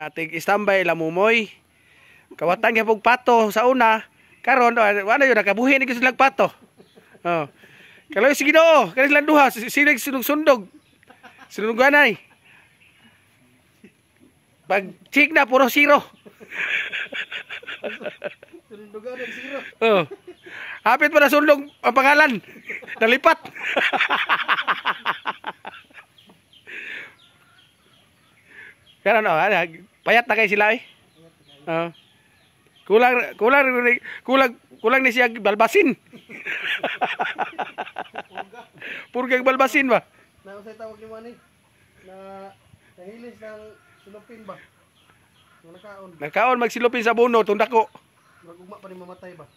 Ating istambay lamumoy. Kawatan gyapon pato sa una. Karon ano yun nakabuhi ni silang pato. Oh. Kalau sige do, kani silang duha silig sundog-sundog. Sunduganay. Pag check na puro zero. Sundugan zero. Oh. Hapit pa na sundog ang pangalan. Nalipat. Kaya ano, payat na kayo sila eh. Kulang ni siya balbasin. Purgang balbasin ba? Na usay tawag ni Manny na nahilis ng silupin ba? Nakaon magsilupin sa buno tundako. Magugma pa rin mamatay ba?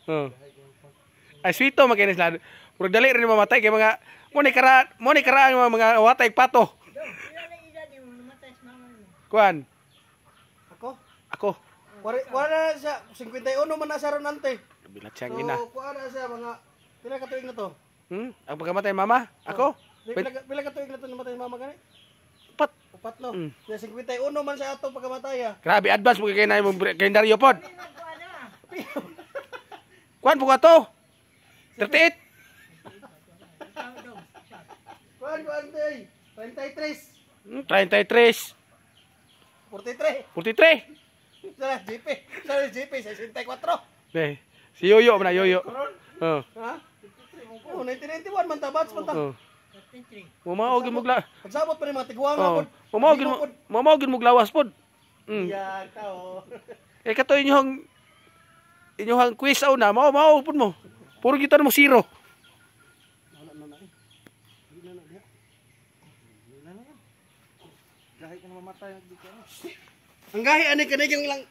Ay sweeto makinis lang. Puro dali rin mamatay kay mga mo ni kara mga watay pato. Kuan. Ako. Wala na siya 51 man na sa Ronante. Bilat siyang ina. So kuan na siya mga pila ka tuig na to? Ang pagkamatay mama? Ako? Pila ka tuig na to namatay mama gani? Upat no. Ya 51 man sa ato pagkamatay. Grabe advance mo kay na mo kalendaryo pod. Kuan po ka to? 38. Kuan day. 33. 33. 43. 43. Sa GP 64. Si Yoyo man Yoyo. Ha? Oh, 1991 man tabats man ta. Mamaog mugla. Pagsabot pa rin mga tigwanga pod. Mamaog muglawas pod. Ya tao. Eh kato inyong quiz na mao pod mo. Puro kita mo zero. Ang gahi ani kanay lang